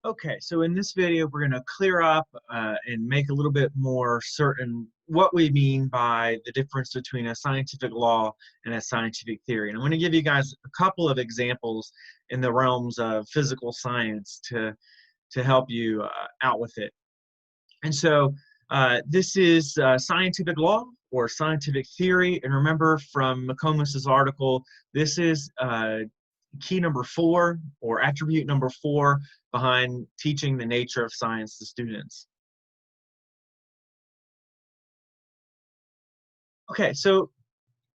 Okay, so in this video, we're going to clear up and make a little bit more certain what we mean by the difference between a scientific law and a scientific theory. And I'm going to give you guys a couple of examples in the realms of physical science to help you out with it. And so this is scientific law or scientific theory. And remember from McComas's article, this is key number 4 or attribute number 4 behind teaching the nature of science to students. Okay, so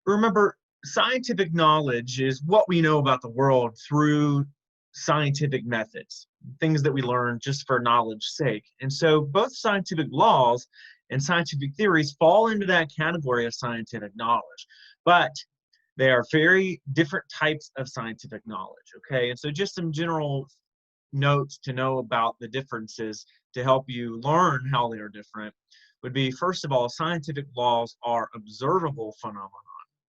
remember, scientific knowledge is what we know about the world through scientific methods, things that we learn just for knowledge's sake. And so both scientific laws and scientific theories fall into that category of scientific knowledge. But they are very different types of scientific knowledge, okay? And so just some general notes to know about the differences to help you learn how they are different would be, first of all, scientific laws are observable phenomena.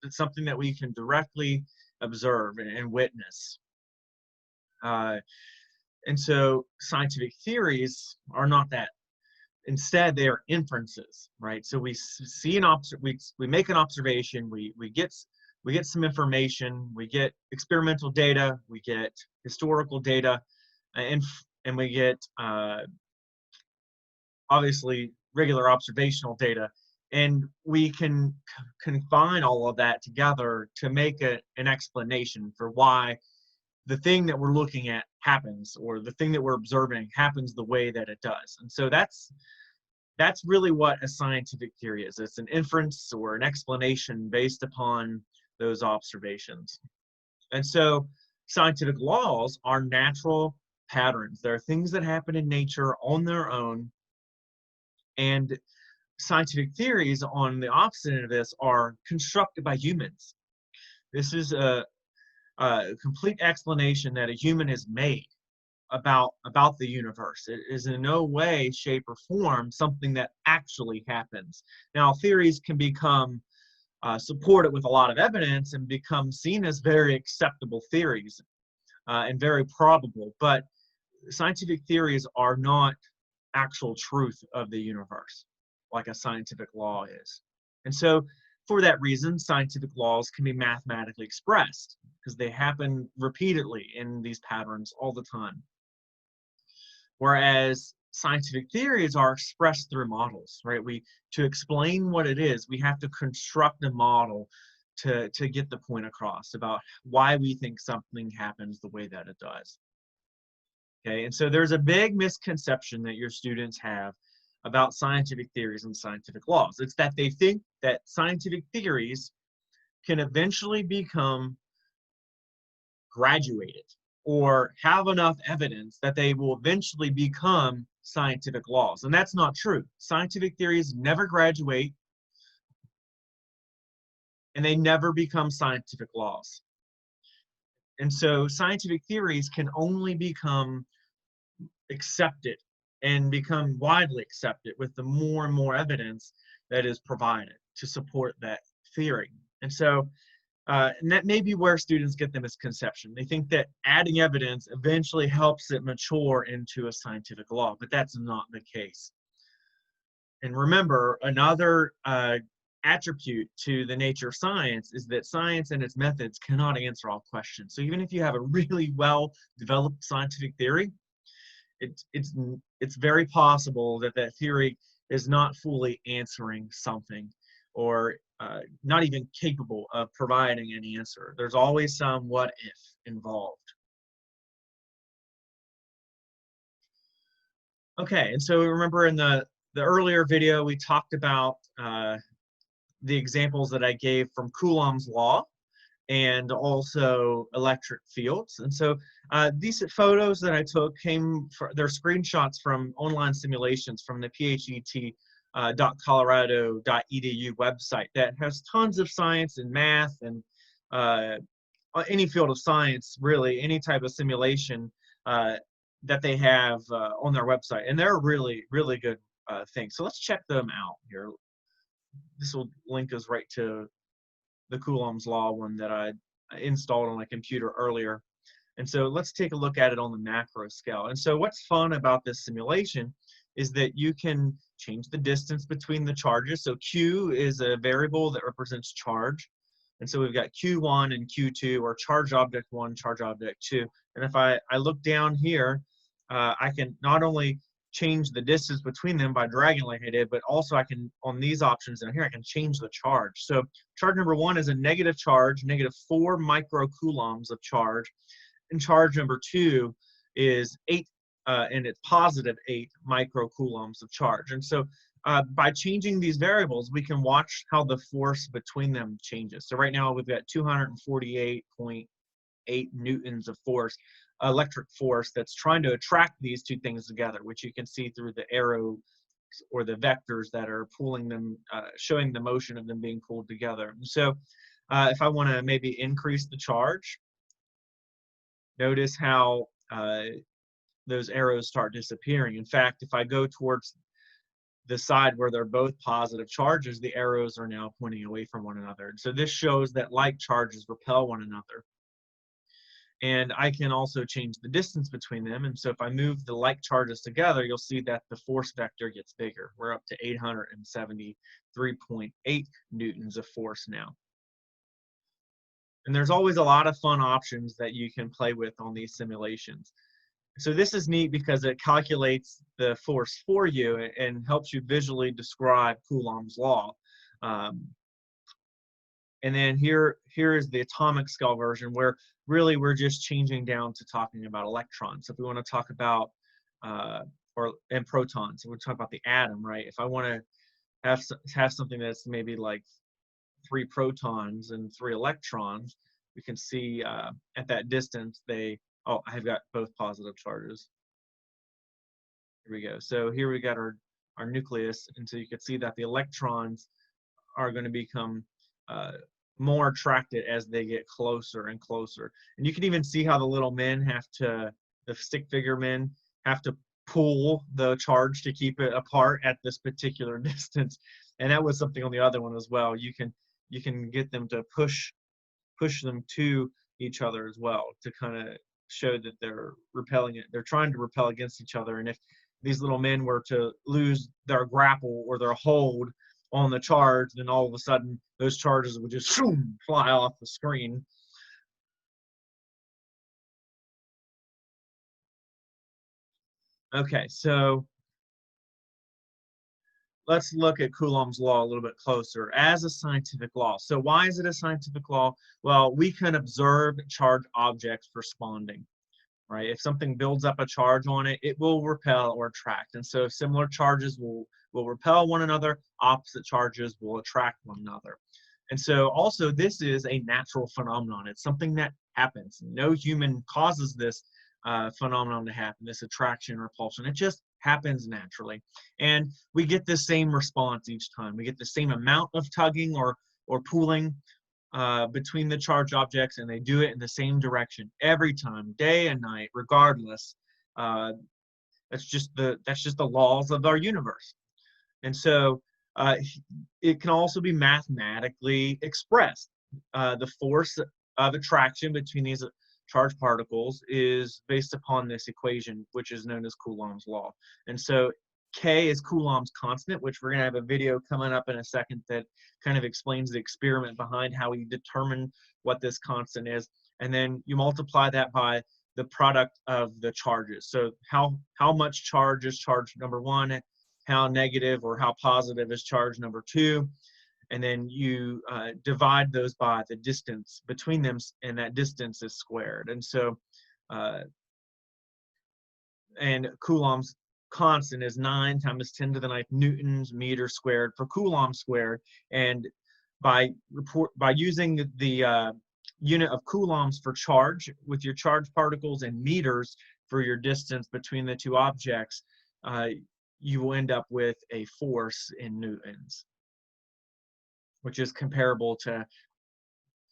It's something that we can directly observe and witness. And so scientific theories are not that. Instead, they are inferences, right? So we make an observation, we get some information, we get experimental data, we get historical data, and we get obviously regular observational data, and we can combine all of that together to make an explanation for why the thing that we're looking at happens, or the thing that we're observing happens the way that it does. And so that's really what a scientific theory is. It's an inference or an explanation based upon those observations. And so scientific laws are natural patterns. There are things that happen in nature on their own, and scientific theories, on the opposite of this, are constructed by humans. This is a complete explanation that a human has made about the universe. It is in no way, shape, or form something that actually happens. Now, theories can become supported with a lot of evidence and become seen as very acceptable theories and very probable, but scientific theories are not actual truth of the universe like a scientific law is. And so for that reason, scientific laws can be mathematically expressed because they happen repeatedly in these patterns all the time. Whereas scientific theories are expressed through models, right? To explain what it is, we have to construct a model to get the point across about why we think something happens the way that it does. Okay, and so there's a big misconception that your students have about scientific theories and scientific laws. It's that they think that scientific theories can eventually become graduated or have enough evidence that they will eventually become scientific laws. And that's not true. Scientific theories never graduate, and they never become scientific laws. And so scientific theories can only become accepted and become widely accepted with the more and more evidence that is provided to support that theory. And so and that may be where students get the misconception. They think that adding evidence eventually helps it mature into a scientific law, but that's not the case. And remember, another attribute to the nature of science is that science and its methods cannot answer all questions. So even if you have a really well-developed scientific theory, it's very possible that that theory is not fully answering something, or not even capable of providing an answer. There's always some what if involved. Okay, and so remember in the earlier video, we talked about the examples that I gave from Coulomb's law and also electric fields. And so these photos that I took they're screenshots from online simulations from the phet.colorado.edu website that has tons of science and math and any field of science, really, any type of simulation that they have on their website. And they're really, really good things. So let's check them out here. This will link us right to the Coulomb's law one that I installed on my computer earlier. And so let's take a look at it on the macro scale. And so what's fun about this simulation is that you can change the distance between the charges. So Q is a variable that represents charge. And so we've got Q1 and Q2, or charge object 1, charge object 2. And if I look down here, I can not only change the distance between them by dragging like I did, but also I can, on these options down here, I can change the charge. So charge number 1 is a negative charge, -4 microcoulombs of charge. And charge number 2 is 8, and it's +8 microcoulombs of charge. And so by changing these variables, we can watch how the force between them changes. So right now we've got 248.8 newtons of force, electric force, that's trying to attract these two things together, which you can see through the arrow or the vectors that are pulling them, showing the motion of them being pulled together. And so if I want to maybe increase the charge, notice how those arrows start disappearing. In fact, if I go towards the side where they're both positive charges, the arrows are now pointing away from one another. And so this shows that like charges repel one another. And I can also change the distance between them. And so if I move the like charges together, you'll see that the force vector gets bigger. We're up to 873.8 newtons of force now. And there's always a lot of fun options that you can play with on these simulations. So this is neat because it calculates the force for you and helps you visually describe Coulomb's law. And then here is the atomic scale version, where really we're just changing down to talking about electrons. So if we want to talk about, and protons, so we're talking about the atom, right? If I want to have something that's maybe like 3 protons and 3 electrons, we can see at that distance I've got both positive charges. Here we go. So here we got our nucleus, and so you can see that the electrons are going to become more attracted as they get closer and closer. And you can even see how the little men the stick figure men have to pull the charge to keep it apart at this particular distance. And that was something on the other one as well. You can get them to push them to each other as well, to kind of show that they're trying to repel against each other. And if these little men were to lose their grapple or their hold on the charge, then all of a sudden those charges would just fly off the screen. Okay, so let's look at Coulomb's law a little bit closer as a scientific law. So why is it a scientific law? Well, we can observe charged objects responding, right? If something builds up a charge on it, it will repel or attract. And so similar charges will repel one another, opposite charges will attract one another. And so also this is a natural phenomenon. It's something that happens. No human causes this phenomenon to happen, this attraction repulsion. It just happens naturally. And we get the same response each time. We get the same amount of tugging or pulling between the charged objects, and they do it in the same direction every time, day and night, regardless. That's just the laws of our universe. And so it can also be mathematically expressed. The force of attraction between these charged particles is based upon this equation, which is known as Coulomb's law. And so K is Coulomb's constant, which we're going to have a video coming up in a second that kind of explains the experiment behind how we determine what this constant is. And then you multiply that by the product of the charges. So how much charge is charge number 1, how negative or how positive is charge number 2, and then you divide those by the distance between them, and that distance is squared. And so and Coulomb's constant is 9 times 10 to the 9th newtons meter squared per Coulomb squared. And by using the unit of coulombs for charge with your charged particles and meters for your distance between the two objects, you will end up with a force in newtons, which is comparable to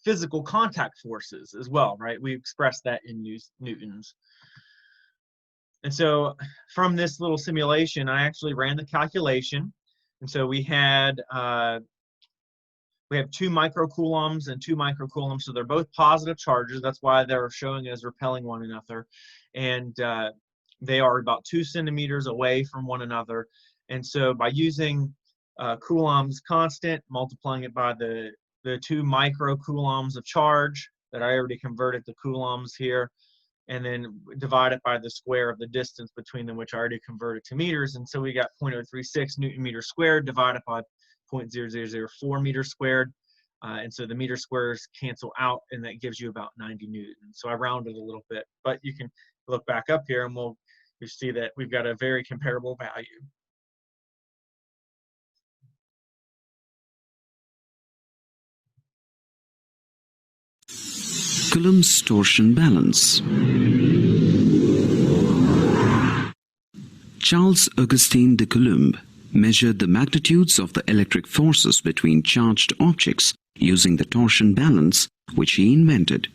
physical contact forces as well, right? We express that in newtons. And so from this little simulation, I actually ran the calculation. And so we had we have 2 microcoulombs and 2 microcoulombs, so they're both positive charges. That's why they're showing as repelling one another. And they are about 2 centimeters away from one another. And so by using Coulomb's constant, multiplying it by the 2 microcoulombs of charge that I already converted to coulombs here, and then divide it by the square of the distance between them, which I already converted to meters. And so we got 0.036 Newton meter squared divided by 0.0004 meters squared. And so the meter squares cancel out, and that gives you about 90 Newton. So I rounded a little bit, but you can look back up here and you see that we've got a very comparable value. Coulomb's torsion balance. Charles Augustin de Coulomb measured the magnitudes of the electric forces between charged objects using the torsion balance, which he invented.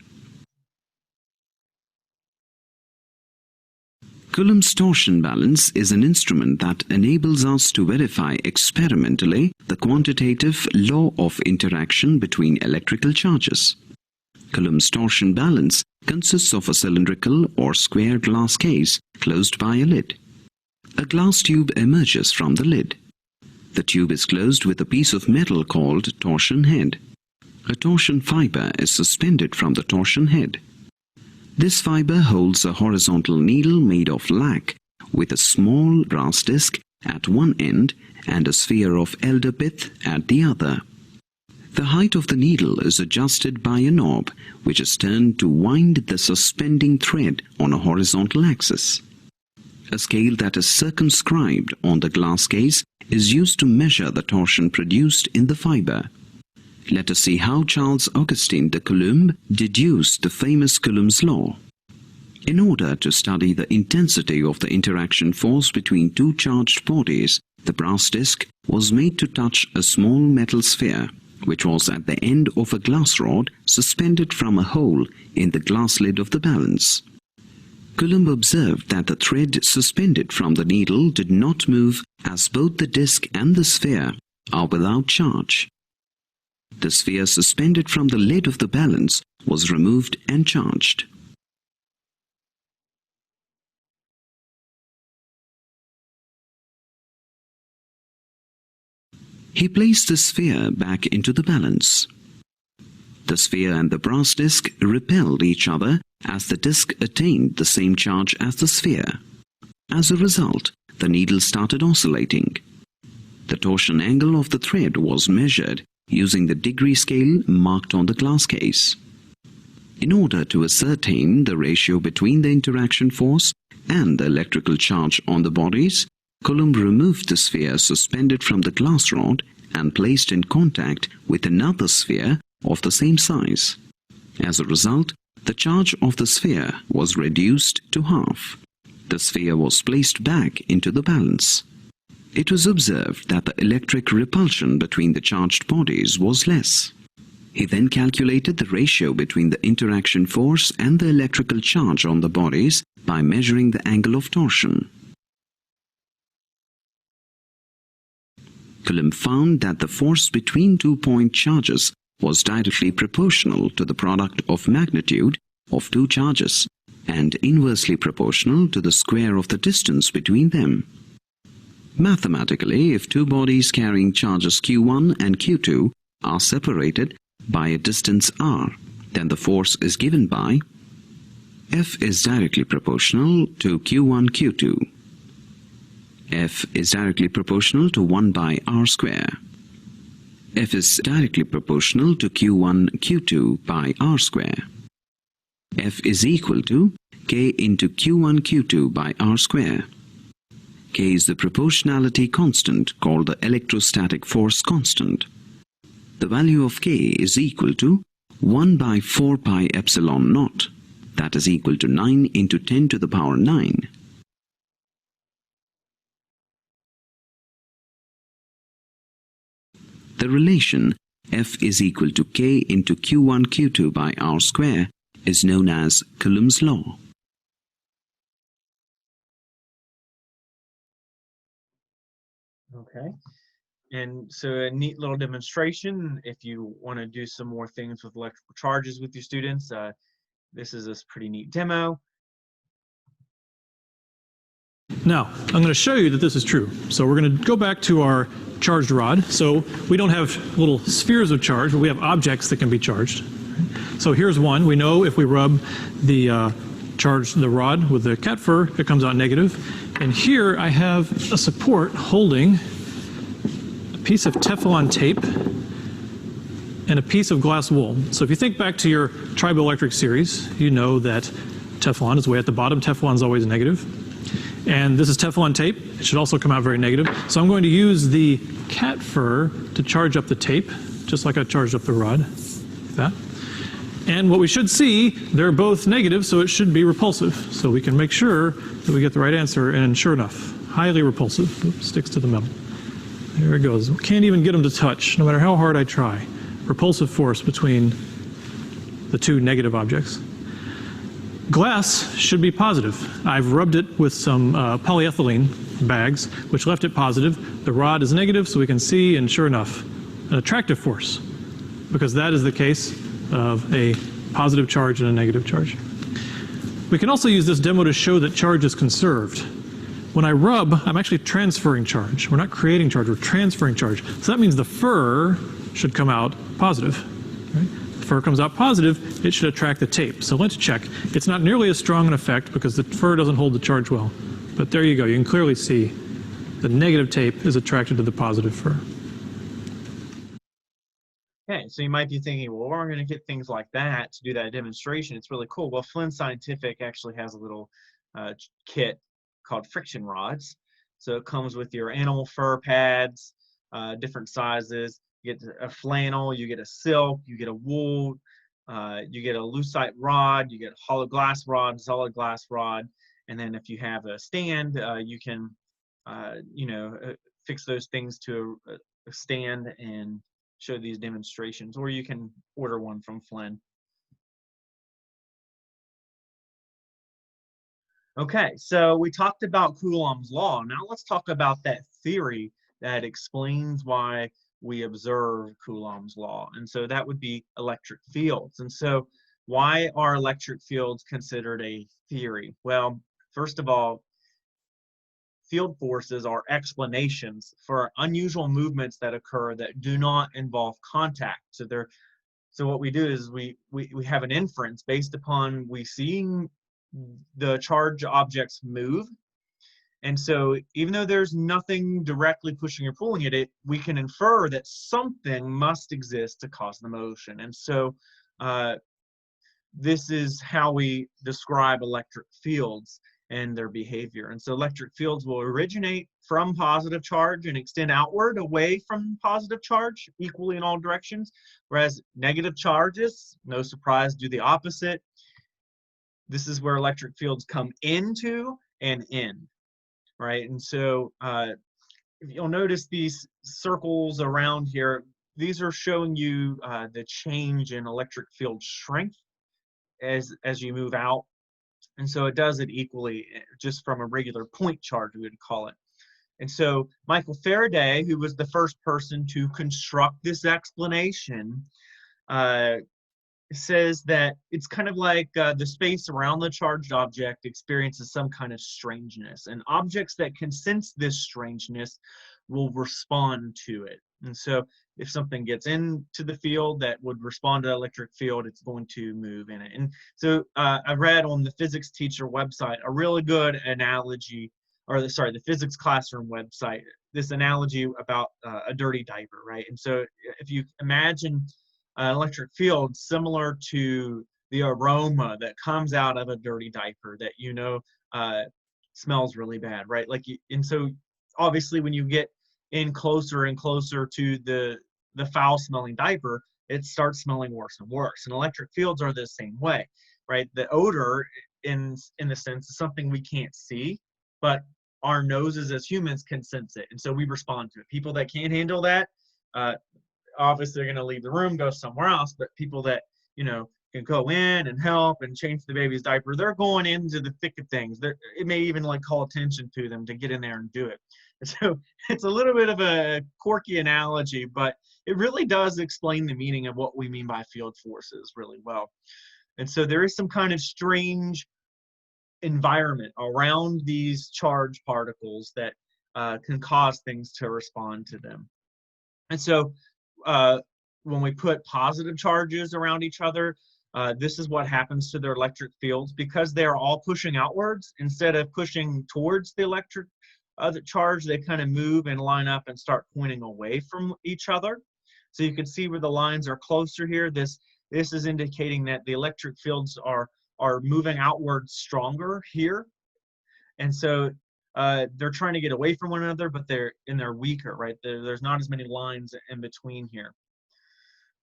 Coulomb's torsion balance is an instrument that enables us to verify experimentally the quantitative law of interaction between electrical charges. Coulomb's torsion balance consists of a cylindrical or square glass case closed by a lid. A glass tube emerges from the lid. The tube is closed with a piece of metal called torsion head. A torsion fiber is suspended from the torsion head. This fiber holds a horizontal needle made of lac with a small brass disc at one end and a sphere of elder pith at the other. The height of the needle is adjusted by a knob, which is turned to wind the suspending thread on a horizontal axis. A scale that is circumscribed on the glass case is used to measure the torsion produced in the fiber. Let us see how Charles Augustin de Coulomb deduced the famous Coulomb's law. In order to study the intensity of the interaction force between 2 charged bodies, the brass disc was made to touch a small metal sphere, which was at the end of a glass rod suspended from a hole in the glass lid of the balance. Coulomb observed that the thread suspended from the needle did not move, as both the disc and the sphere are without charge. The sphere suspended from the lid of the balance was removed and charged. He placed the sphere back into the balance. The sphere and the brass disc repelled each other as the disc attained the same charge as the sphere. As a result, the needle started oscillating. The torsion angle of the thread was measured using the degree scale marked on the glass case. In order to ascertain the ratio between the interaction force and the electrical charge on the bodies, Coulomb removed the sphere suspended from the glass rod and placed in contact with another sphere of the same size. As a result, the charge of the sphere was reduced to half. The sphere was placed back into the balance. It was observed that the electric repulsion between the charged bodies was less. He then calculated the ratio between the interaction force and the electrical charge on the bodies by measuring the angle of torsion. Coulomb found that the force between 2-point charges was directly proportional to the product of magnitude of 2 charges and inversely proportional to the square of the distance between them. Mathematically, if 2 bodies carrying charges Q1 and Q2 are separated by a distance r, then the force is given by F is directly proportional to Q1 Q2. F is directly proportional to 1 by r square. F is directly proportional to Q1 Q2 by r square. F is equal to K into Q1 Q2 by r square. K is the proportionality constant called the electrostatic force constant. The value of K is equal to 1 by 4 pi epsilon naught, that is equal to 9 into 10 to the power 9. The relation F is equal to K into Q1 Q2 by r square is known as Coulomb's law. Okay. And so a neat little demonstration, if you want to do some more things with electrical charges with your students, this is a pretty neat demo. Now, I'm going to show you that this is true. So we're going to go back to our charged rod. So we don't have little spheres of charge, but we have objects that can be charged. So here's one. We know if we rub the the rod with the cat fur, it comes out negative. And here I have a support holding a piece of Teflon tape and a piece of glass wool. So if you think back to your triboelectric series, you know that Teflon is way at the bottom. Teflon is always negative. And this is Teflon tape. It should also come out very negative. So I'm going to use the cat fur to charge up the tape, just like I charged up the rod, like that. And what we should see, they're both negative, so it should be repulsive. So we can make sure that we get the right answer, and sure enough, highly repulsive. Oops, sticks to the metal. There it goes. Can't even get them to touch, no matter how hard I try. Repulsive force between the two negative objects. Glass should be positive. I've rubbed it with some polyethylene bags, which left it positive. The rod is negative, so we can see, and sure enough, an attractive force, because that is the case of a positive charge and a negative charge. We can also use this demo to show that charge is conserved. When I rub, I'm actually transferring charge. We're not creating charge, we're transferring charge. So that means the fur should come out positive. Right? If the fur comes out positive, it should attract the tape. So let's check. It's not nearly as strong an effect because the fur doesn't hold the charge well. But there you go. You can clearly see the negative tape is attracted to the positive fur. Okay, so you might be thinking, well, we're going to get things like that to do that demonstration. It's really cool. Well, Flynn Scientific actually has a little kit called friction rods. So it comes with your animal fur pads, different sizes. You get a flannel, you get a silk, you get a wool, you get a lucite rod, you get a hollow glass rod, solid glass rod. And then if you have a stand, you can, fix those things to a stand and show these demonstrations, or you can order one from Flynn. Okay, so we talked about Coulomb's law. Now let's talk about that theory that explains why we observe Coulomb's law. And so that would be electric fields. And so why are electric fields considered a theory? Well, first of all, field forces are explanations for unusual movements that occur that do not involve contact. So what we do is we have an inference based upon we seeing the charged objects move. And so even though there's nothing directly pushing or pulling at it, we can infer that something must exist to cause the motion. And so this is how we describe electric fields and their behavior. And so electric fields will originate from positive charge and extend outward away from positive charge equally in all directions, whereas negative charges, no surprise, do the opposite. This is where electric fields come into and in, right? And so if you'll notice these circles around here, these are showing you the change in electric field strength as you move out. And so it does it equally just from a regular point charge, we would call it. And so Michael Faraday, who was the first person to construct this explanation, says that it's kind of like the space around the charged object experiences some kind of strangeness. And objects that can sense this strangeness will respond to it. And so if something gets into the field that would respond to the electric field, it's going to move in it. And so I read on the physics teacher website a really good analogy, or the physics classroom website, this analogy about a dirty diaper, right? And so if you imagine an electric field similar to the aroma that comes out of a dirty diaper that smells really bad, right? And so obviously when you get in closer and closer to the foul-smelling diaper, it starts smelling worse and worse. And electric fields are the same way, right? The odor, in the sense, is something we can't see, but our noses as humans can sense it, and so we respond to it. People that can't handle that, obviously, they're going to leave the room, go somewhere else. But people that can go in and help and change the baby's diaper. They're going into the thick of things. It may even like call attention to them to get in there and do it. And so it's a little bit of a quirky analogy, but it really does explain the meaning of what we mean by field forces really well. And so there is some kind of strange environment around these charged particles that can cause things to respond to them. And so when we put positive charges around each other, this is what happens to their electric fields. Because they're all pushing outwards instead of pushing towards the electric charge, they kind of move and line up and start pointing away from each other. So you can see where the lines are closer here. This is indicating that the electric fields are moving outward stronger here. And so they're trying to get away from one another, but they're weaker, right? There's not as many lines in between here.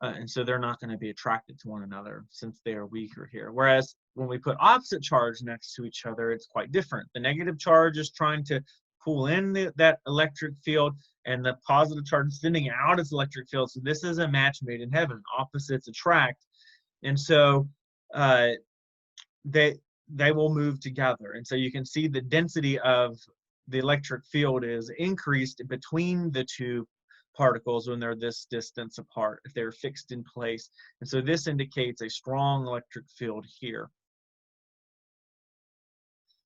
And so they're not going to be attracted to one another since they are weaker here. Whereas when we put opposite charge next to each other, it's quite different. The negative charge is trying to pull in that electric field, and the positive charge is sending out its electric field. So this is a match made in heaven. Opposites attract. And so they will move together. And so you can see the density of the electric field is increased between the two particles when they're this distance apart, if they're fixed in place. And so this indicates a strong electric field here.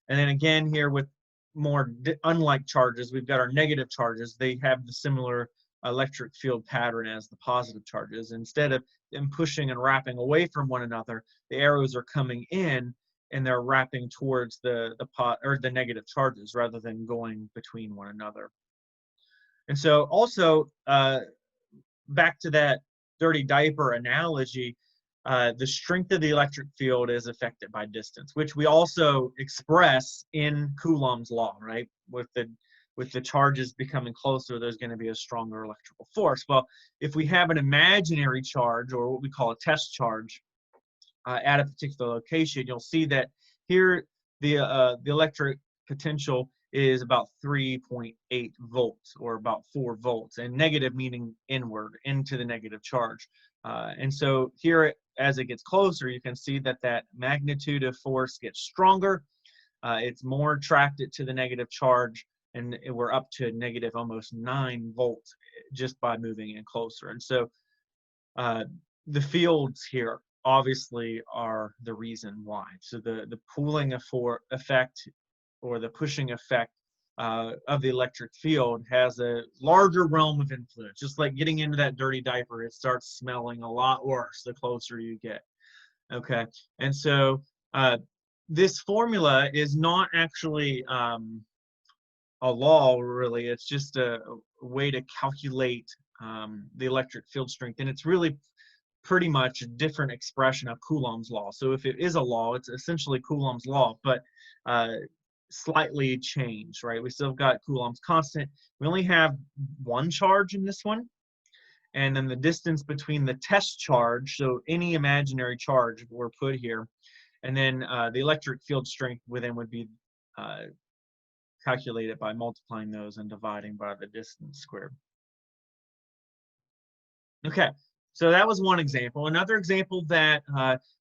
And then again here with more unlike charges, we've got our negative charges. They have the similar electric field pattern as the positive charges. Instead of them pushing and wrapping away from one another, the arrows are coming in and they're wrapping towards the negative charges rather than going between one another. And so also, back to that dirty diaper analogy, the strength of the electric field is affected by distance, which we also express in Coulomb's law, right? With the charges becoming closer, there's going to be a stronger electrical force. Well, if we have an imaginary charge, or what we call a test charge, at a particular location, you'll see that here the electric potential is about 3.8 volts, or about 4 volts, and negative meaning inward, into the negative charge. And so here, as it gets closer, you can see that that magnitude of force gets stronger. It's more attracted to the negative charge, and we're up to negative almost 9 volts just by moving in closer. And so the fields here obviously are the reason why. So the pooling effect, or the pushing effect of the electric field, has a larger realm of influence. Just like getting into that dirty diaper, it starts smelling a lot worse the closer you get. Okay, and so this formula is not actually a law, really. It's just a way to calculate the electric field strength, and it's really pretty much a different expression of Coulomb's law. So if it is a law, it's essentially Coulomb's law, but slightly changed, right? We still got Coulomb's constant. We only have one charge in this one, and then the distance between the test charge, so any imaginary charge were put here, and then the electric field strength within would be calculated by multiplying those and dividing by the distance squared. Okay, so that was one example. Another example that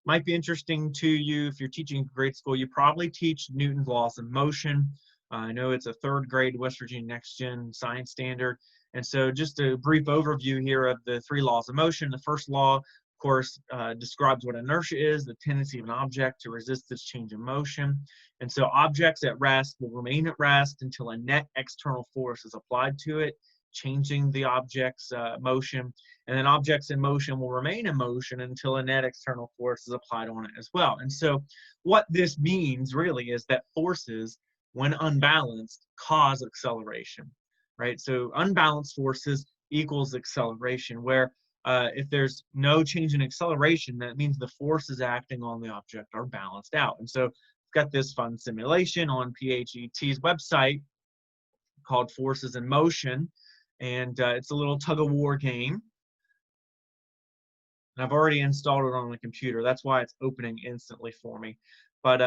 might be interesting to you if you're teaching grade school, you probably teach Newton's laws of motion. I know it's a 3rd grade West Virginia Next Gen science standard. And so just a brief overview here of the 3 laws of motion. The first law, of course, describes what inertia is, the tendency of an object to resist this change in motion. And so objects at rest will remain at rest until a net external force is applied to it, changing the object's motion. And then objects in motion will remain in motion until a net external force is applied on it as well. And so what this means really is that forces, when unbalanced, cause acceleration, right? So unbalanced forces equals acceleration, where if there's no change in acceleration, that means the forces acting on the object are balanced out. And so we've got this fun simulation on PHET's website called Forces in Motion, and it's a little tug-of-war game. And I've already installed it on the computer. That's why it's opening instantly for me. But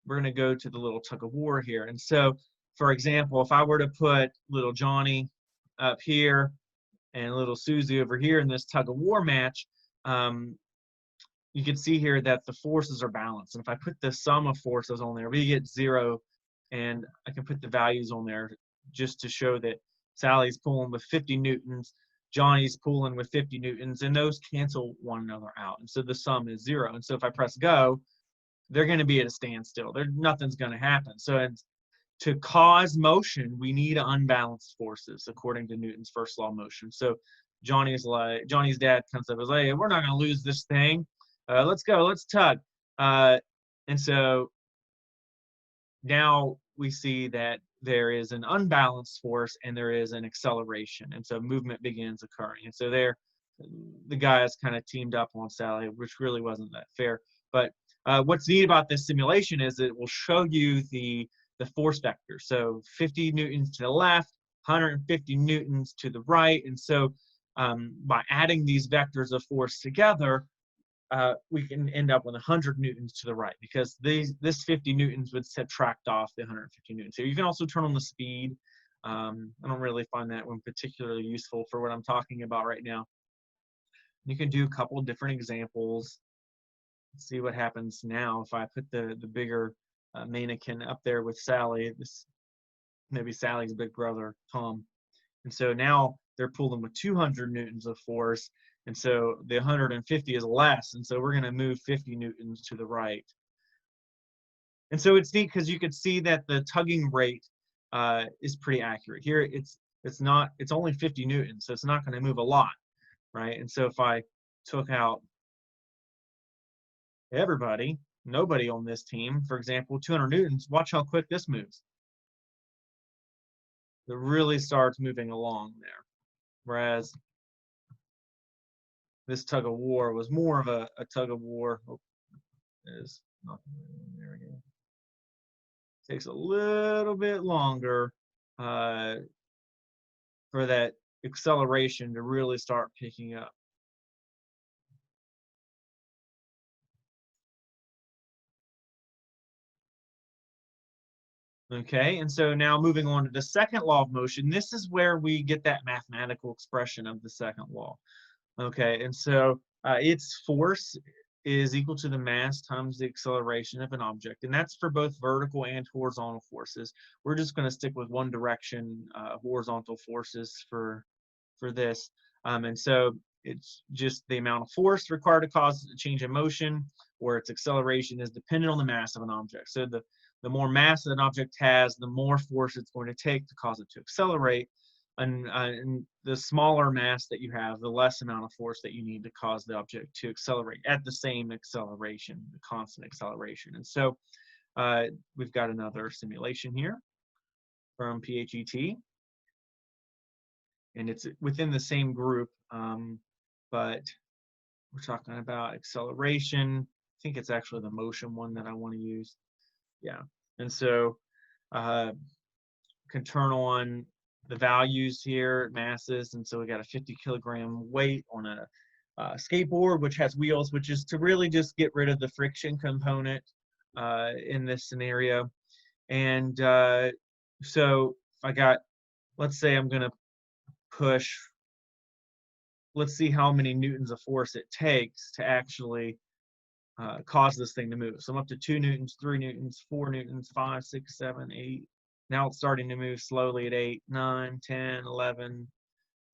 we're going to go to the little tug-of-war here. And so, for example, if I were to put little Johnny up here and little Susie over here in this tug-of-war match, you can see here that the forces are balanced. And if I put the sum of forces on there, we get 0, and I can put the values on there just to show that Sally's pulling with 50 newtons, Johnny's pulling with 50 newtons, and those cancel one another out. And so the sum is 0. And so if I press go, they're going to be at a standstill. Nothing's going to happen. So to cause motion, we need unbalanced forces according to Newton's first law of motion. So Johnny's dad comes up and says, hey, we're not going to lose this thing. Let's go, let's tug. And so now we see that there is an unbalanced force and there is an acceleration. And so movement begins occurring. And so there, the guys kind of teamed up on Sally, which really wasn't that fair. But what's neat about this simulation is it will show you the force vector. So 50 newtons to the left, 150 newtons to the right. And so by adding these vectors of force together, we can end up with 100 newtons to the right, because this 50 newtons would subtract off the 150 newtons. So you can also turn on the speed. I don't really find that one particularly useful for what I'm talking about right now. You can do a couple of different examples. Let's see what happens now if I put the bigger mannequin up there with Sally. This maybe Sally's big brother, Tom. And so now they're pulling with 200 newtons of force. And so the 150 is less. And so we're going to move 50 newtons to the right. And so it's neat because you can see that the tugging rate is pretty accurate. Here it's only 50 newtons, so it's not going to move a lot, right? And so if I took out everybody, nobody on this team, for example, 200 newtons, watch how quick this moves. It really starts moving along there. Whereas this tug of war was more of a tug of war. Oh, is not there we go. Takes a little bit longer for that acceleration to really start picking up. Okay, and so now moving on to the second law of motion, this is where we get that mathematical expression of the second law. Okay, and so its force is equal to the mass times the acceleration of an object, and that's for both vertical and horizontal forces. We're just going to stick with one direction horizontal forces for this, and so it's just the amount of force required to cause a change in motion, or its acceleration is dependent on the mass of an object. So the more mass that an object has, the more force it's going to take to cause it to accelerate. And the smaller mass that you have, the less amount of force that you need to cause the object to accelerate at the same acceleration, the constant acceleration. And so we've got another simulation here from PHET. And it's within the same group, but we're talking about acceleration. I think it's actually the motion one that I want to use. Yeah, and so can turn on the values here, masses, and so we got a 50 kilogram weight on a skateboard, which has wheels, which is to really just get rid of the friction component in this scenario. And so I got, let's say I'm going to push, let's see how many newtons of force it takes to actually cause this thing to move. So I'm up to 2 newtons, 3 newtons, 4 newtons, 5, 6, 7, 8. Now it's starting to move slowly at 8, 9, 10, 11,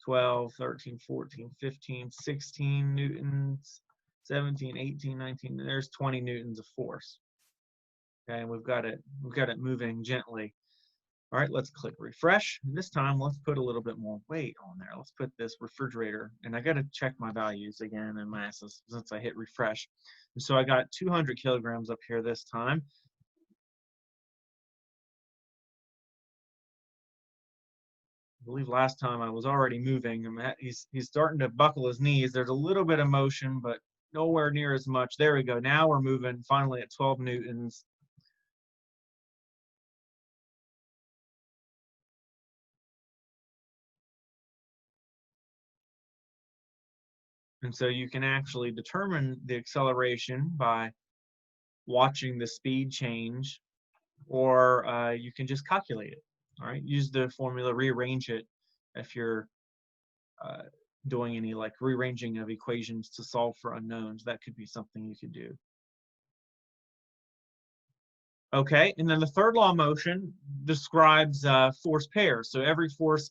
12, 13, 14, 15, 16 newtons, 17, 18, 19. There's 20 newtons of force. Okay, and we've got it moving gently. All right, let's click refresh. And this time, let's put a little bit more weight on there. Let's put this refrigerator, and I got to check my values again in masses since I hit refresh. And so I got 200 kilograms up here this time. I believe last time I was already moving. He's starting to buckle his knees. There's a little bit of motion, but nowhere near as much. There we go. Now we're moving finally at 12 newtons. And so you can actually determine the acceleration by watching the speed change, or you can just calculate it. All right, use the formula, rearrange it if you're doing any like rearranging of equations to solve for unknowns. That could be something you could do. Okay, and then the third law of motion describes force pairs. So every force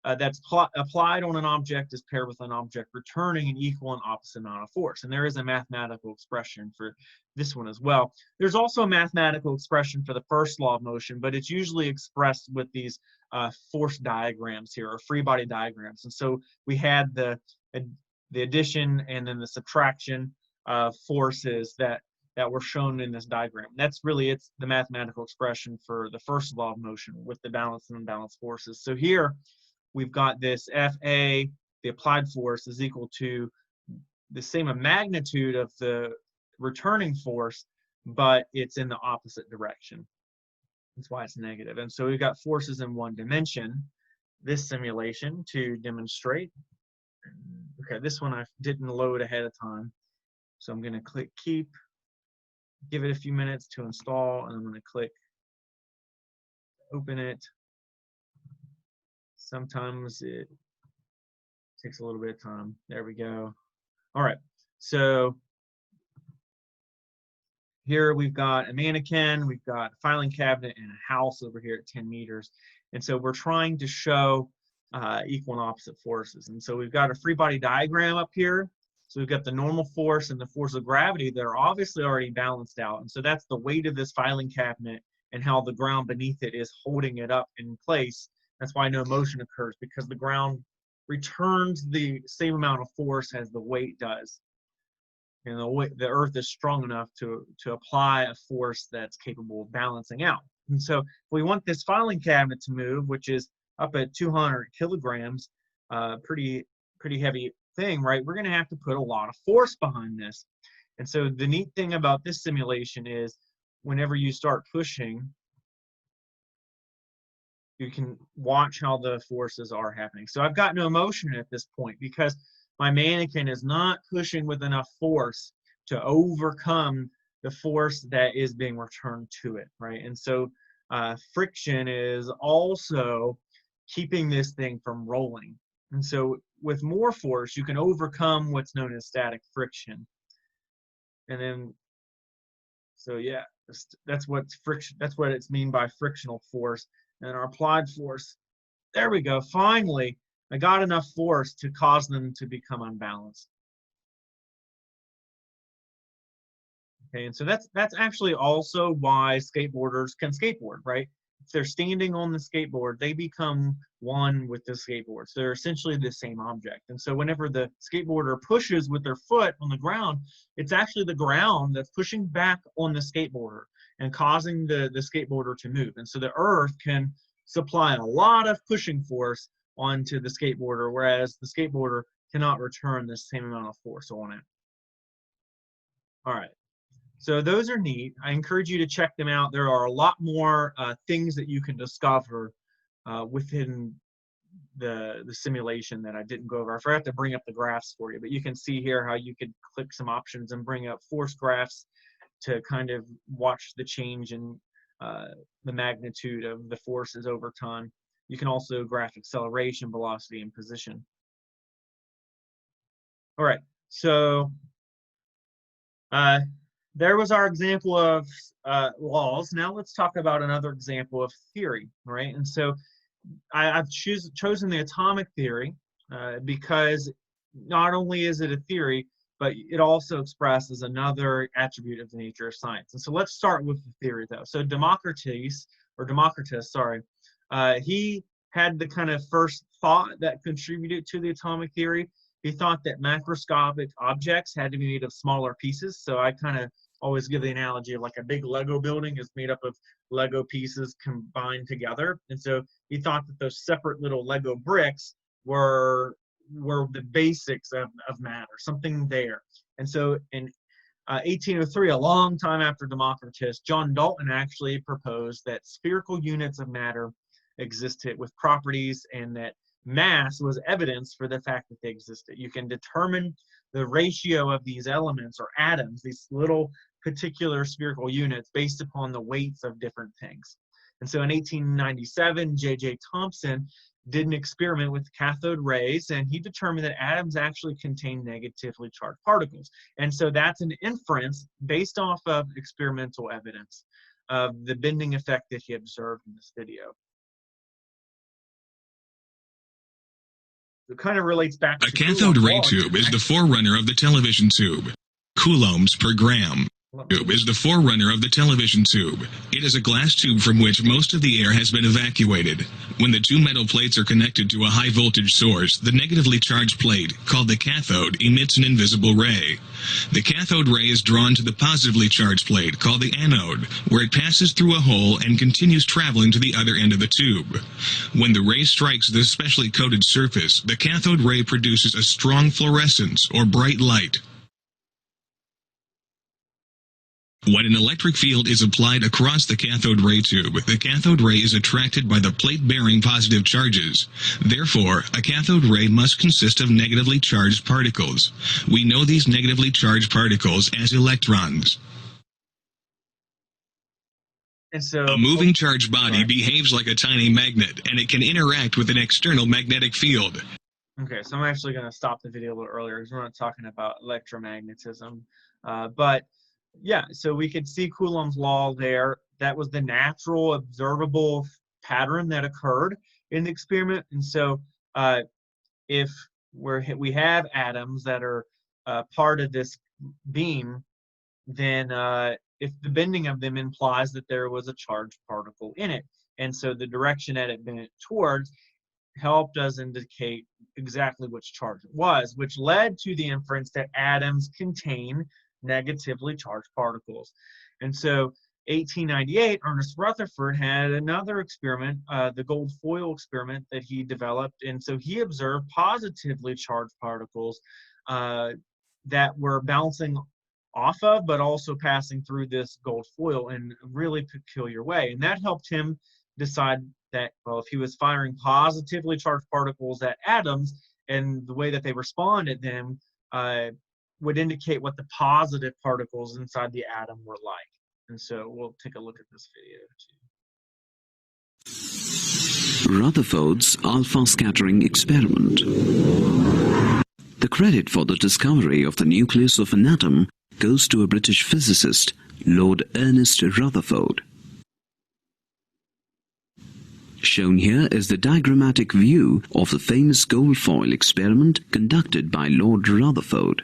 that's applied on an object is paired with an object returning an equal and opposite amount of force. And there is a mathematical expression for this one as well. There's also a mathematical expression for the first law of motion, but it's usually expressed with these force diagrams here, or free body diagrams. And so we had the addition and then the subtraction of forces that were shown in this diagram. That's really, it's the mathematical expression for the first law of motion with the balanced and unbalanced forces. So here we've got this Fa, the applied force, is equal to the same magnitude of the returning force, but it's in the opposite direction. That's why it's negative. And so we've got forces in one dimension. This simulation to demonstrate. Okay, this one I didn't load ahead of time. So I'm going to click keep, give it a few minutes to install, and I'm going to click open it. Sometimes it takes a little bit of time. There we go. All right, so here we've got a mannequin, we've got a filing cabinet, and a house over here at 10 meters. And so we're trying to show equal and opposite forces. And so we've got a free body diagram up here. So we've got the normal force and the force of gravity that are obviously already balanced out. And so that's the weight of this filing cabinet and how the ground beneath it is holding it up in place. That's why no motion occurs, because the ground returns the same amount of force as the weight does. And the earth is strong enough to apply a force that's capable of balancing out. And so if we want this filing cabinet to move, which is up at 200 kilograms, pretty heavy thing, right? We're going to have to put a lot of force behind this. And so the neat thing about this simulation is whenever you start pushing, you can watch how the forces are happening. So I've got no motion at this point because my mannequin is not pushing with enough force to overcome the force that is being returned to it, right? And so friction is also keeping this thing from rolling. And so with more force, you can overcome what's known as static friction. And then, so yeah, that's what's friction. That's what it's mean by frictional force. And our applied force, there we go. Finally, I got enough force to cause them to become unbalanced. Okay, and so that's actually also why skateboarders can skateboard, right? If they're standing on the skateboard, they become one with the skateboard. So they're essentially the same object. And so whenever the skateboarder pushes with their foot on the ground, it's actually the ground that's pushing back on the skateboarder and causing the skateboarder to move. And so the earth can supply a lot of pushing force onto the skateboarder, whereas the skateboarder cannot return the same amount of force on it. All right. So those are neat. I encourage you to check them out. There are a lot more things that you can discover within the simulation that I didn't go over. I forgot to bring up the graphs for you, but you can see here how you could click some options and bring up force graphs to kind of watch the change in the magnitude of the forces over time. You can also graph acceleration, velocity, and position. All right, so there was our example of laws. Now let's talk about another example of theory, right? And so I've chosen the atomic theory because not only is it a theory, but it also expresses another attribute of the nature of science. And so let's start with the theory, though. So Democritus, sorry, he had the kind of first thought that contributed to the atomic theory. He thought that macroscopic objects had to be made of smaller pieces. So I kind of always give the analogy of like a big Lego building is made up of Lego pieces combined together. And so he thought that those separate little Lego bricks were the basics of matter, something there. And so in 1803, a long time after Democritus, John Dalton actually proposed that spherical units of matter existed with properties, and that mass was evidence for the fact that they existed. You can determine the ratio of these elements or atoms, these little particular spherical units, based upon the weights of different things. And so in 1897, J.J. Thomson did an experiment with cathode rays, and he determined that atoms actually contain negatively charged particles. And so that's an inference based off of experimental evidence of the bending effect that he observed in this video. It kind of relates back to A cathode Coulomb's ray law. tube is the forerunner of the television tube. Coulombs per gram. Tube is the forerunner of the television tube. It is a glass tube from which most of the air has been evacuated. When the two metal plates are connected to a high voltage source, the negatively charged plate, called the cathode, emits an invisible ray. The cathode ray is drawn to the positively charged plate, called the anode, where it passes through a hole and continues traveling to the other end of the tube. When the ray strikes this specially coated surface, the cathode ray produces a strong fluorescence, or bright light. When an electric field is applied across the cathode ray tube, the cathode ray is attracted by the plate bearing positive charges. Therefore, a cathode ray must consist of negatively charged particles. We know these negatively charged particles as electrons. And so, A moving charged body behaves like a tiny magnet, and it can interact with an external magnetic field. okay, so I'm actually going to stop the video a little earlier because we're not talking about electromagnetism. But yeah, so we could see Coulomb's law there. That was the natural observable pattern that occurred in the experiment. And so if we have atoms that are part of this beam, then if the bending of them implies that there was a charged particle in it. And so the direction that it bent towards helped us indicate exactly which charge it was, which led to the inference that atoms contain negatively charged particles. And so 1898, Ernest Rutherford had another experiment, the gold foil experiment that he developed. And so he observed positively charged particles that were bouncing off of, but also passing through this gold foil in a really peculiar way. And that helped him decide that, well, if he was firing positively charged particles at atoms and the way that they responded them would indicate what the positive particles inside the atom were like. And so we'll take a look at this video too. Rutherford's alpha scattering experiment. The credit for the discovery of the nucleus of an atom goes to a British physicist, Lord Ernest Rutherford. Shown here is the diagrammatic view of the famous gold foil experiment conducted by Lord Rutherford.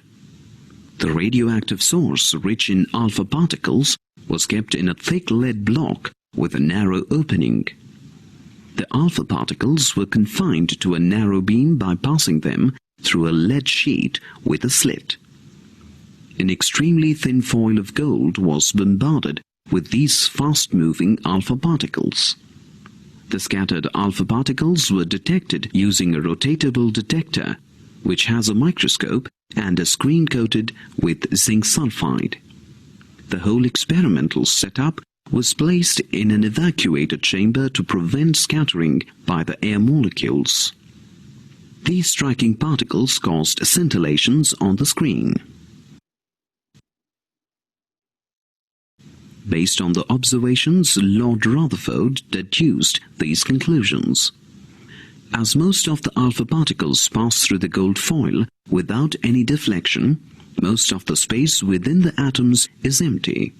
The radioactive source, rich in alpha particles, was kept in a thick lead block with a narrow opening. The alpha particles were confined to a narrow beam by passing them through a lead sheet with a slit. An extremely thin foil of gold was bombarded with these fast-moving alpha particles. The scattered alpha particles were detected using a rotatable detector, which has a microscope and a screen coated with zinc sulfide. The whole experimental setup was placed in an evacuated chamber to prevent scattering by the air molecules. These striking particles caused scintillations on the screen. Based on the observations, Lord Rutherford deduced these conclusions. As most of the alpha particles pass through the gold foil without any deflection, most of the space within the atoms is empty.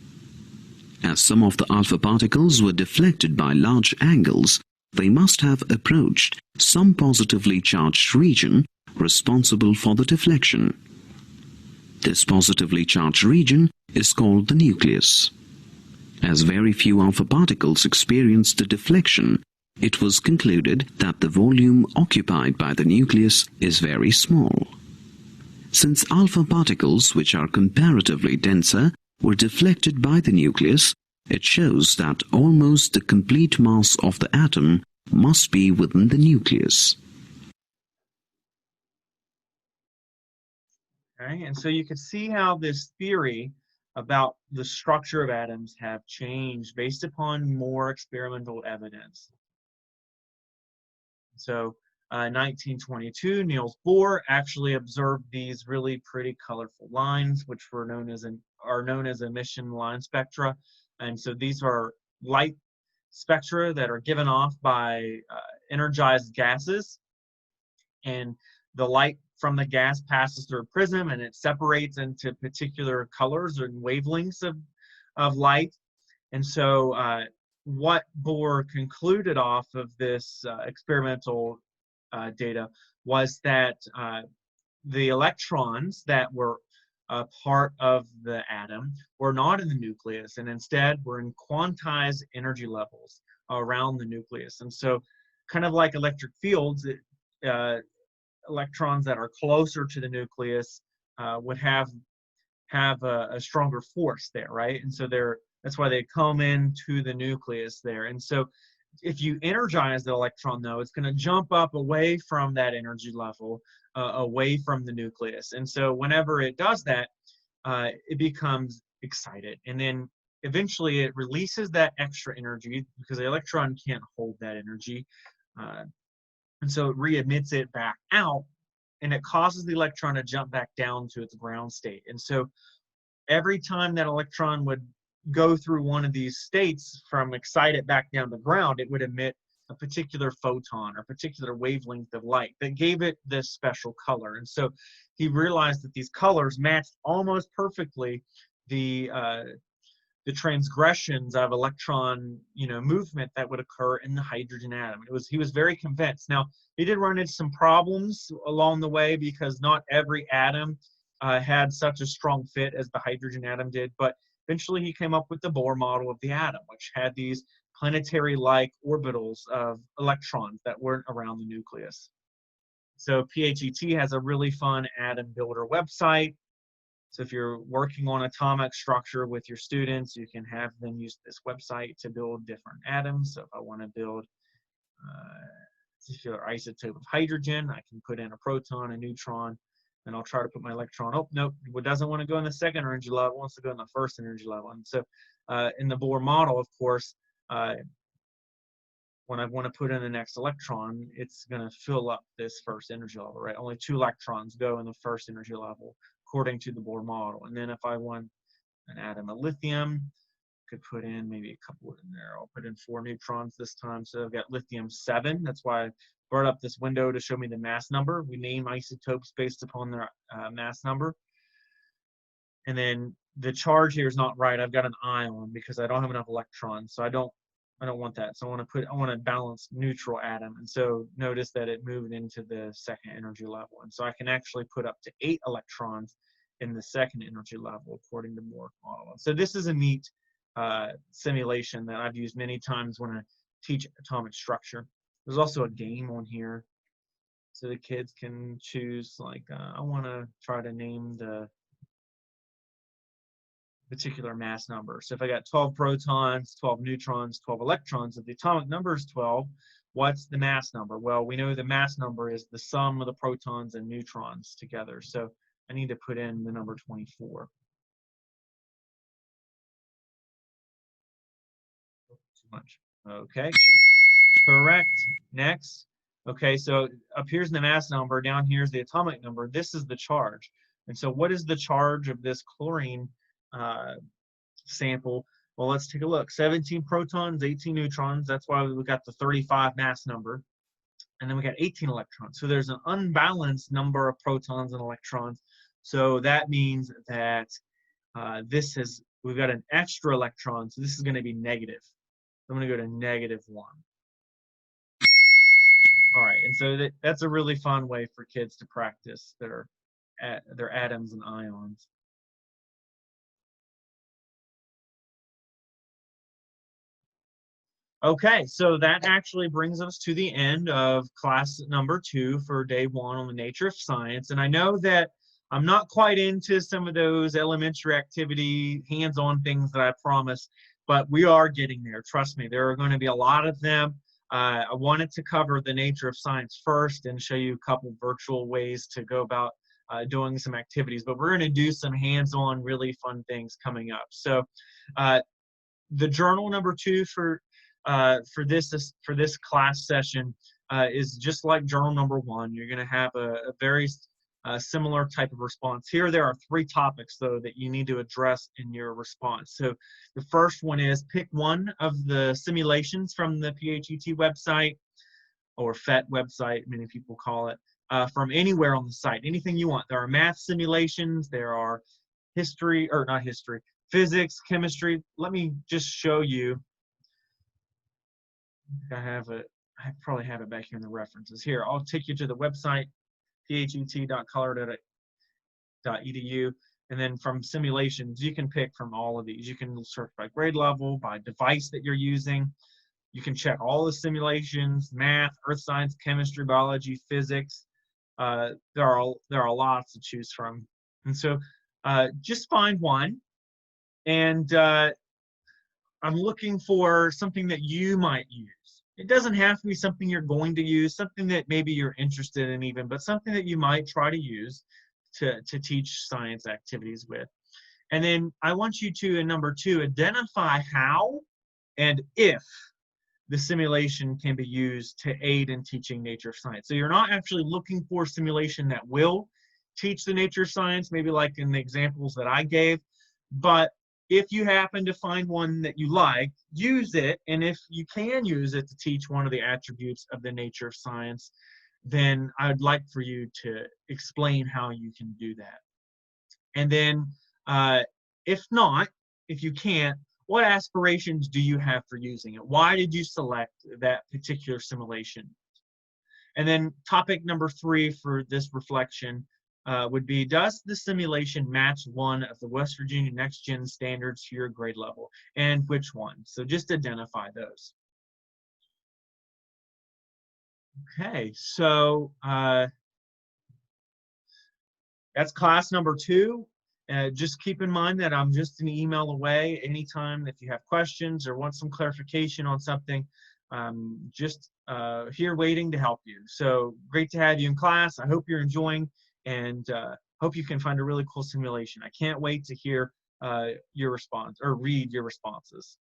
As some of the alpha particles were deflected by large angles, they must have approached some positively charged region responsible for the deflection. This positively charged region is called the nucleus. As very few alpha particles experienced the deflection, it was concluded that the volume occupied by the nucleus is very small. Since alpha particles, which are comparatively denser, were deflected by the nucleus, it shows that almost the complete mass of the atom must be within the nucleus. Okay, and so you can see how this theory about the structure of atoms have changed based upon more experimental evidence. So 1922, Niels Bohr actually observed these really pretty colorful lines, which are known as emission line spectra. And so these are light spectra that are given off by energized gases, and the light from the gas passes through a prism and it separates into particular colors and wavelengths of light. And so what Bohr concluded off of this experimental data was that the electrons that were part of the atom were not in the nucleus, and instead were in quantized energy levels around the nucleus. And so kind of like electric fields, electrons that are closer to the nucleus would have a stronger force there, right? And so that's why they come into the nucleus there. And so if you energize the electron, though, it's going to jump up away from that energy level, away from the nucleus. And so whenever it does that, it becomes excited. And then eventually it releases that extra energy because the electron can't hold that energy. And so it re-emits it back out, and it causes the electron to jump back down to its ground state. And so every time that electron would go through one of these states from excited back down to ground, it would emit a particular photon or particular wavelength of light that gave it this special color. And so he realized that these colors matched almost perfectly the transgressions of electron, movement that would occur in the hydrogen atom. He was very convinced. Now, he did run into some problems along the way because not every atom had such a strong fit as the hydrogen atom did, but eventually he came up with the Bohr model of the atom, which had these planetary-like orbitals of electrons that weren't around the nucleus. So PHET has a really fun atom builder website. So if you're working on atomic structure with your students, you can have them use this website to build different atoms. So if I want to build a particular isotope of hydrogen, I can put in a proton, a neutron, and I'll try to put my electron. Oh, nope, it doesn't want to go in the second energy level, it wants to go in the first energy level. And so in the Bohr model, of course, when I want to put in the next electron, it's going to fill up this first energy level, right? Only 2 electrons go in the first energy level, according to the Bohr model. And then if I want an atom of lithium, I could put in maybe a couple in there. I'll put in 4 neutrons this time. So I've got lithium 7. That's why I brought up this window to show me the mass number. We name isotopes based upon their mass number. And then the charge here is not right. I've got an ion because I don't have enough electrons. So I don't want that. So I want a balanced neutral atom. And so notice that it moved into the second energy level. And so I can actually put up to 8 electrons in the second energy level according to Bohr model. So this is a neat simulation that I've used many times when I teach atomic structure. There's also a game on here so the kids can choose, like, I want to try to name the particular mass number. So if I got 12 protons, 12 neutrons, 12 electrons, if the atomic number is 12, what's the mass number? Well, we know the mass number is the sum of the protons and neutrons together. So I need to put in the number 24. Too much. Okay, correct. Next. Okay, so up here's the mass number, down here's the atomic number. This is the charge. And so what is the charge of this chlorine sample? Well, let's take a look. 17 protons, 18 neutrons. That's why we got the 35 mass number. And then we got 18 electrons. So there's an unbalanced number of protons and electrons. So that means that we've got an extra electron. So this is going to be negative. I'm going to go to -1. All right, and so that's a really fun way for kids to practice their atoms and ions. Okay, so that actually brings us to the end of class number 2 for day 1 on the nature of science. And I know that I'm not quite into some of those elementary activity, hands-on things that I promised, but we are getting there. Trust me, there are going to be a lot of them. I wanted to cover the nature of science first and show you a couple virtual ways to go about doing some activities, but we're going to do some hands-on, really fun things coming up. So the journal number 2 for this class session is just like journal number 1. You're going to have a very a similar type of response. Here, there are 3 topics, though, that you need to address in your response. So the first one is pick one of the simulations from the PHET website, or PhET website, many people call it, from anywhere on the site, anything you want. There are math simulations, there are history, or not history, physics, chemistry. Let me just show you. I probably have it back here in the references. Here, I'll take you to the website, phet.colorado.edu, and then from simulations, you can pick from all of these. You can search by grade level, by device that you're using. You can check all the simulations, math, earth science, chemistry, biology, physics. There are lots to choose from. And so just find one. And I'm looking for something that you might use. It doesn't have to be something you're going to use, something that maybe you're interested in even, but something that you might try to use to teach science activities with. And then I want you to, in number 2, identify how and if the simulation can be used to aid in teaching nature of science. So you're not actually looking for a simulation that will teach the nature of science, maybe like in the examples that I gave, but if you happen to find one that you like, use it, and if you can use it to teach one of the attributes of the nature of science, then I'd like for you to explain how you can do that. And then if not, if you can't, what aspirations do you have for using it? Why did you select that particular simulation? And then topic number 3 for this reflection would be, does the simulation match one of the West Virginia Next Gen standards to your grade level? And which one? So just identify those. Okay, so that's class number 2. Just keep in mind that I'm just an email away. Anytime if you have questions or want some clarification on something, just here waiting to help you. So great to have you in class. I hope you're enjoying, and hope you can find a really cool simulation. I can't wait to hear your response or read your responses.